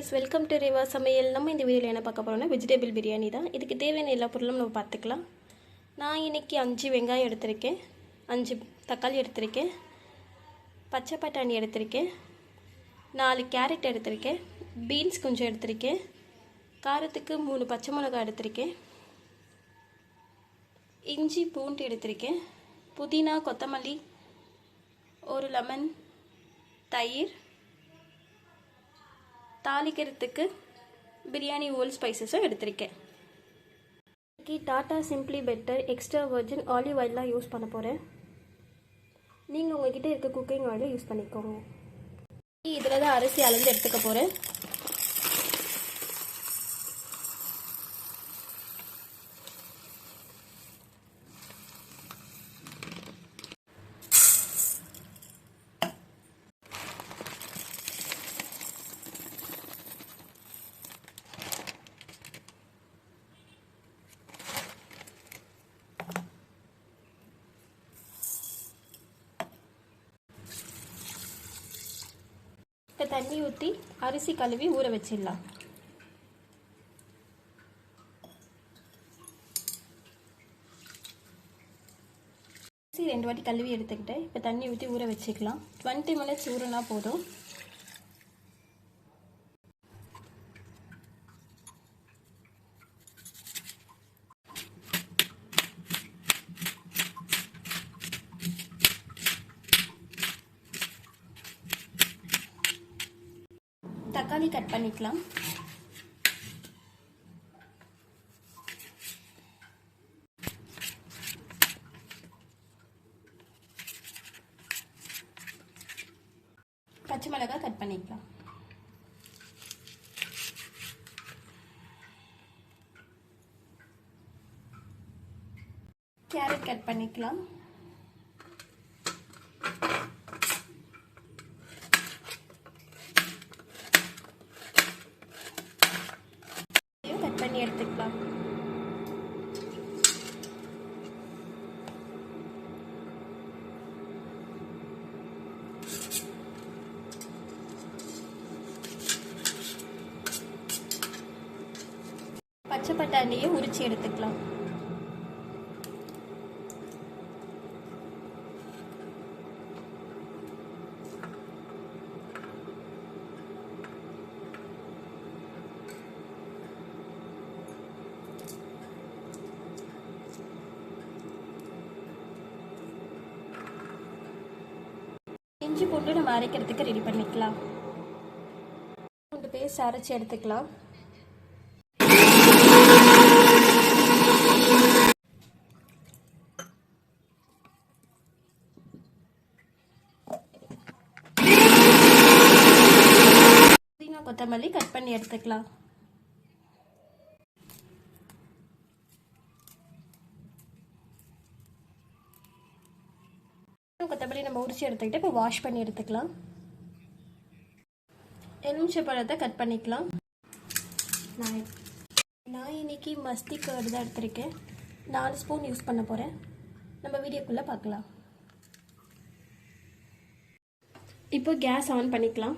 guys, welcome to Reva சமையல். நம்ம இந்த வீடியோல என்ன பார்க்க போறோம்னா வெஜிடபிள் பிரியாணி தான். இதுக்கு தேவையான எல்லா பொருளும் நம்ம பார்த்துக்கலாம். நான் இன்னைக்கு 5 வெங்காயம் எடுத்துர்க்கேன், 5 தக்காளி எடுத்துர்க்கேன், பச்சை பட்டாணி எடுத்துர்க்கேன், 4 கேரட் எடுத்துர்க்கேன், பீன்ஸ் கொஞ்சம் எடுத்துர்க்கேன், காரத்துக்கு 3 பச்சை மிளகாய் எடுத்துர்க்கேன், இஞ்சி பூண்டு எடுத்துர்க்கேன், புதினா கொத்தமல்லி, ஒரு லெமன், தயிர், தாளிக்கிறதுக்கு பிரியாணி ஓல் ஸ்பைசஸும் எடுத்துருக்கேன். இன்னைக்கு Tata simply better extra virgin olive ஆயிலெலாம் யூஸ் பண்ண போகிறேன். நீங்கள் உங்கள்கிட்ட இருக்க குக்கிங் ஆயிலை யூஸ் பண்ணிக்கோங்க. இதில் தான் அரிசி அளந்து எடுத்துக்க போகிறேன். இப்போ தண்ணி ஊற்றி அரிசி கழுவி ஊற வச்சிடலாம். அரிசி 2 வாட்டி கழுவி எடுத்துக்கிட்டேன். இப்போ தண்ணி ஊற்றி ஊற வச்சுக்கலாம். 20 மினிட்ஸ் ஊறினா போதும். தக்காளி கட் பண்ணிக்கலாம். பச்சை மிளகாய் கட் பண்ணிக்கலாம். கேரட் கட் பண்ணிக்கலாம். பண்ணி எடுத்துக்கலாம். பச்சை பட்டாணியை உரிச்சு எடுத்துக்கலாம். இஞ்சி பூண்டு நம்ம அரைக்கிறதுக்கு ரெடி பண்ணிக்கலாம். பூண்டு பேஸ்ட் அரைச்சி எடுத்துக்கலாம். புதினா கொத்தமல்லி கட் பண்ணி எடுத்துக்கலாம். கொத்தமல்லி நம்ம உரிச்சு எடுத்துக்கிட்டு இப்போ வாஷ் பண்ணி எடுத்துக்கலாம். எலுமிச்சை பழத்தை கட் பண்ணிக்கலாம். நான் இன்னைக்கு மஸ்தி கர்டு தான் எடுத்திருக்கேன். 4 ஸ்பூன் யூஸ் பண்ண போகிறேன். நம்ம வீடியோக்குள்ளே பார்க்கலாம். இப்போ கேஸ் ஆன் பண்ணிக்கலாம்.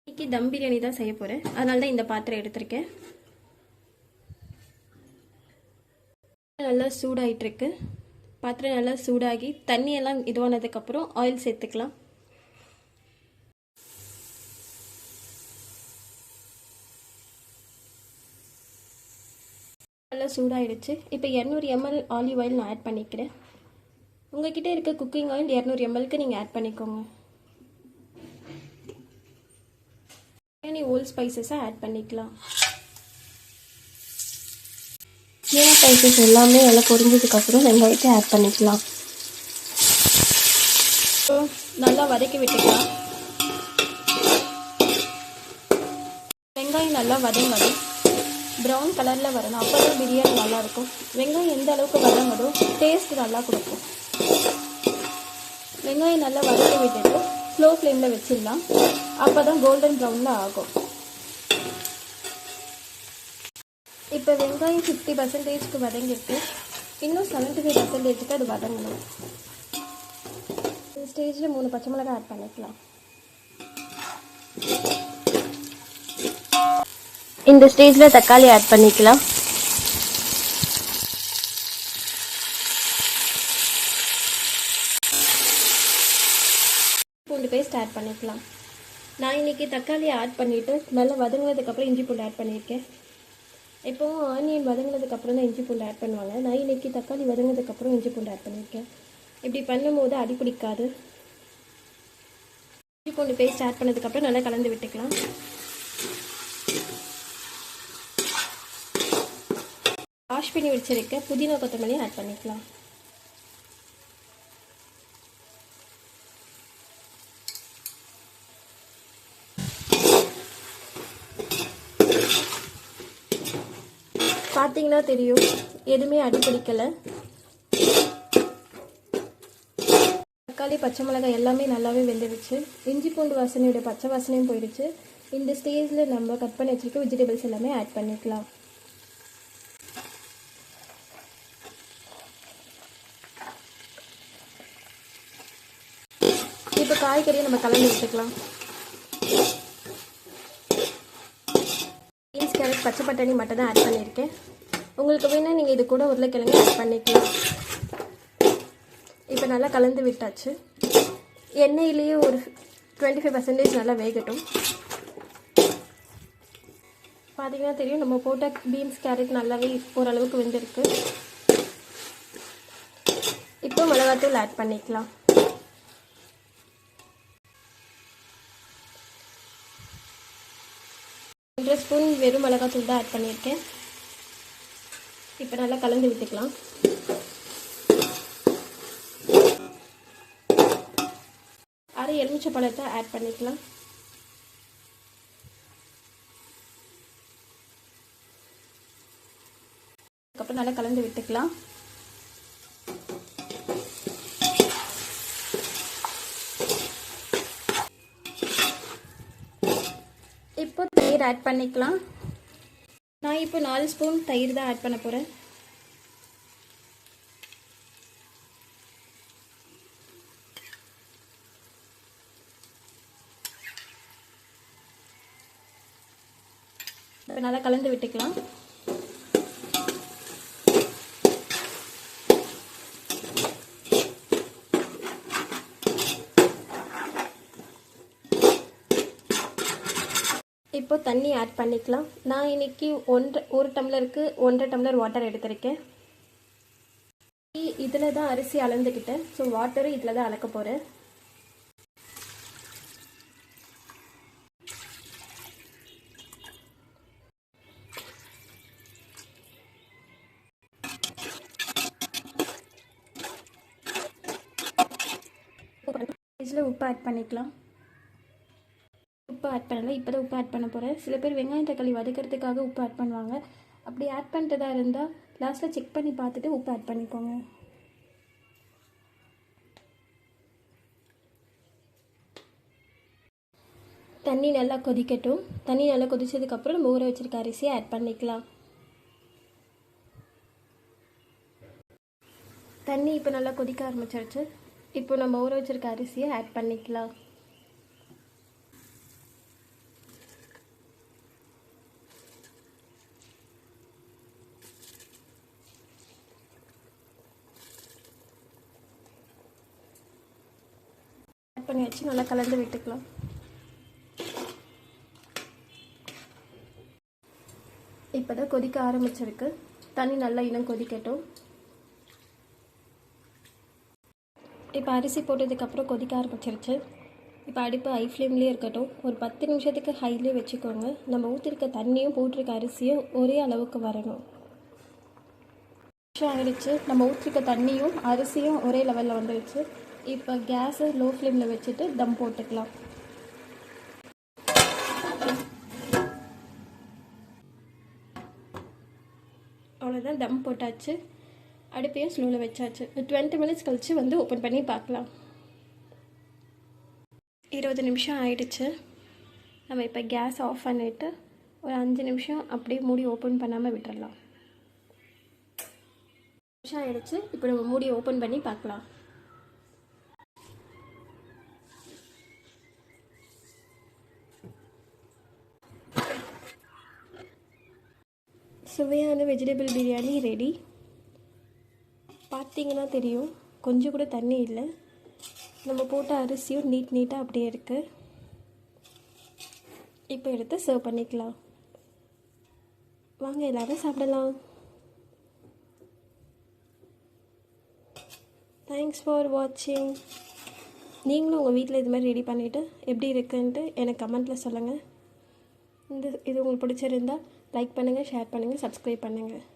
இன்னைக்கு தம் பிரியாணி தான் செய்ய போகிறேன். அதனால தான் இந்த பாத்திரம் எடுத்திருக்கேன். நல்லா சூடாயிட்டிருக்கு. பாத்திரம் நல்லா சூடாகி தண்ணியெல்லாம் இதுவானதுக்கப்புறம் ஆயில் சேர்த்துக்கலாம். நல்லா சூடாயிடுச்சு. இப்போ 200 ml ஆலிவ் ஆயில் நான் ஆட் பண்ணிக்கிறேன். உங்ககிட்ட இருக்க குக்கிங் ஆயில் 200 mlக்கு நீங்கள் ஆட் பண்ணிக்கோங்க. பிரியாணி ஓல் ஸ்பைசஸை ஆட் பண்ணிக்கலாம். பிரியாணி ஸ்பைசஸ் எல்லாமே நல்லா பொரிஞ்சதுக்கப்புறம் வெங்காயத்தை ஆட் பண்ணிக்கலாம். நல்லா வதக்கி விட்டுக்கலாம். வெங்காயம் நல்லா வதங்கணும், ப்ரௌன் கலரில் வரணும். அப்போ தான் பிரியாணி நல்லாயிருக்கும். வெங்காயம் எந்த அளவுக்கு வதங்கதோ டேஸ்ட் நல்லா கொடுக்கும். வெங்காயம் நல்லா வதக்கி விட்டுட்டு ஸ்லோ ஃப்ளேமில் வச்சிடலாம். அப்போ தான் கோல்டன் ப்ரௌனில் ஆகும். இப்போ வெங்காயம் 50% வதங்கிட்டு இன்னும் 75% அது வதங்கணும். இந்த ஸ்டேஜில் 3 பச்சை மிளகாய் ஆட் பண்ணிக்கலாம். இந்த ஸ்டேஜில் தக்காளி ஆட் பண்ணிக்கலாம். பூண்டு பேஸ்ட் ஆட் பண்ணிக்கலாம். நான் இன்றைக்கி தக்காளி ஆட் பண்ணிவிட்டு நல்லா வதங்கினதுக்கப்புறம் இஞ்சி பூண்டு ஆட் பண்ணியிருக்கேன். எப்போவும் ஆனியன் வதங்கினதுக்கப்புறம் தான் இஞ்சி பூண்டு ஆட் பண்ணுவாங்க. நான் இன்றைக்கி தக்காளி வதங்கினதுக்கப்புறம் இஞ்சி பூண்டு ஆட் பண்ணியிருக்கேன். இப்படி பண்ணும்போது அடி பிடிக்காது. இஞ்சி பூண்டு பேஸ்ட் ஆட் பண்ணதுக்கப்புறம் நல்லா கலந்து விட்டுக்கலாம். வாஷ் பண்ணி வச்சுருக்க புதினா கொத்தமல்லி ஆட் பண்ணிக்கலாம். பார்த்தீங்கன்னா தெரியும், எதுவுமே அடிப்பிடிக்கலை. தக்காளி பச்சை மிளகாய் எல்லாமே நல்லாவே வெந்துடுச்சு. இஞ்சி பூண்டு வாசனையோட பச்சை வாசனையும் போயிடுச்சு. இந்த ஸ்டேஜில் நம்ம கட் பண்ணி வச்சுருக்க வெஜிடபிள்ஸ் எல்லாமே ஆட் பண்ணிக்கலாம். இப்போ காய்கறியை நம்ம கலந்து விட்டுக்கலாம். பீன்ஸ், கேரட், பச்சை பட்டாணி மட்டும் தான் ஆட் பண்ணியிருக்கேன். உங்களுக்கு வேணால் நீங்கள் இது கூட உருளைக்கிழங்கு ஆட் பண்ணிக்கலாம். இப்போ நல்லா கலந்து விட்டாச்சு. எண்ணெயிலேயே ஒரு 25% நல்லா வேகட்டும். பார்த்தீங்கன்னா தெரியும், நம்ம போட்ட பீன்ஸ், கேரட் நல்லாவே ஓரளவுக்கு வெந்திருக்கு. இப்போ மிளகாத்தூள் ஆட் பண்ணிக்கலாம். ஒன்றரை ஸ்பூன் வெறும் மிளகாத்தூள் தான் ஆட் பண்ணியிருக்கேன். இப்போ நல்லா கலந்து விட்டுக்கலாம். அரை எலுமிச்சை பழத்தை ஆட் பண்ணிக்கலாம். அதுக்கப்புறம் நல்லா கலந்து விட்டுக்கலாம். இப்போ தயிர் ஆட் பண்ணிக்கலாம். நான் இப்போ 4 ஸ்பூன் தயிர் தான் ஆட் பண்ண போகிறேன். இப்போ நல்லா கலந்து விட்டுக்கலாம். இப்போ தண்ணி ஆட் பண்ணிக்கலாம். நான் இன்றைக்கி ஒரு டம்ளருக்கு 1.5 டம்ளர் வாட்டர் எடுத்திருக்கேன். இதில் தான் அரிசி அளந்துக்கிட்டேன். ஸோ வாட்டரும் இதில் தான் அளக்க போகிறேன். இதில் உப்பு ஆட் பண்ணிக்கலாம். உப்பு ஆட் பண்ணலை, இப்போ தான் உப்பு ஆட் பண்ண போகிறேன். சில பேர் வெங்காயம் தக்காளி வதக்கிறதுக்காக உப்பு ஆட் பண்ணுவாங்க. அப்படி ஆட் பண்ணுறதா இருந்தால் லாஸ்ட்டில் செக் பண்ணி பார்த்துட்டு உப்பு ஆட் பண்ணிக்கோங்க. தண்ணி நல்லா கொதிக்கட்டும். தண்ணி நல்லா கொதிச்சதுக்கப்புறம் நம்ம ஊற வச்சுருக்க அரிசியை ஆட் பண்ணிக்கலாம். தண்ணி இப்போ நல்லா கொதிக்க ஆரம்பிச்சிருச்சு. இப்போ நம்ம ஊற வச்சுருக்க அரிசியை ஆட் பண்ணிக்கலாம். ஆட் பண்ணி வச்சு நல்லா கலந்து விட்டுக்கலாம். இப்போ தான் கொதிக்க ஆரம்பிச்சிருக்கு. தண்ணி நல்லா இன்னும் கொதிக்கட்டும். இப்போ அரிசி போட்டதுக்கப்புறம் கொதிக்க ஆரம்பிச்சிருச்சு. இப்போ அடுப்பு ஹை ஃப்ளேம்லேயே இருக்கட்டும். ஒரு 10 நிமிஷத்துக்கு ஹைலேயே வச்சுக்கோங்க. நம்ம ஊற்றிருக்க தண்ணியும் போட்டிருக்க அரிசியும் ஒரே அளவுக்கு வரணும். நிமிஷம் ஆகிடுச்சு. நம்ம ஊற்றிருக்க தண்ணியும் அரிசியும் ஒரே லெவலில் வந்துடுச்சு. இப்போ கேஸை லோ ஃப்ளேமில் வச்சுட்டு தம் போட்டுக்கலாம். அவ்வளோதான், தம் போட்டாச்சு. அடுப்பையும் ஸ்லோவில் வச்சாச்சு. 20 மினிட்ஸ் கழித்து வந்து ஓப்பன் பண்ணி பார்க்கலாம். 20 நிமிஷம் ஆயிடுச்சு. நம்ம இப்போ கேஸ் ஆஃப் பண்ணிவிட்டு ஒரு 5 நிமிஷம் அப்படியே மூடி ஓப்பன் பண்ணாமல் விட்டுடலாம். நிமிஷம் ஆயிடுச்சு. இப்போ நம்ம மூடி ஓப்பன் பண்ணி பார்க்கலாம். சுவையான வெஜிடபிள் பிரியாணி ரெடி. பார்த்தீங்கன்னா தெரியும், கொஞ்சம் கூட தண்ணி இல்லை. நம்ம போட்ட அரிசியும் நீட்டாக அப்படியே இருக்குது. இப்போ எடுத்து சர்வ் பண்ணிக்கலாம். வாங்க எல்லோரும் சாப்பிடலாம். தேங்க்ஸ் ஃபார் வாட்சிங். நீங்களும் உங்கள் வீட்டில் இது மாதிரி ரெடி பண்ணிவிட்டு எப்படி இருக்குன்ட்டு எனக்கு கமெண்ட்டில் சொல்லுங்கள். இது உங்களுக்கு பிடிச்சிருந்தால் லைக் பண்ணுங்கள், ஷேர் பண்ணுங்கள், சப்ஸ்கிரைப் பண்ணுங்கள்.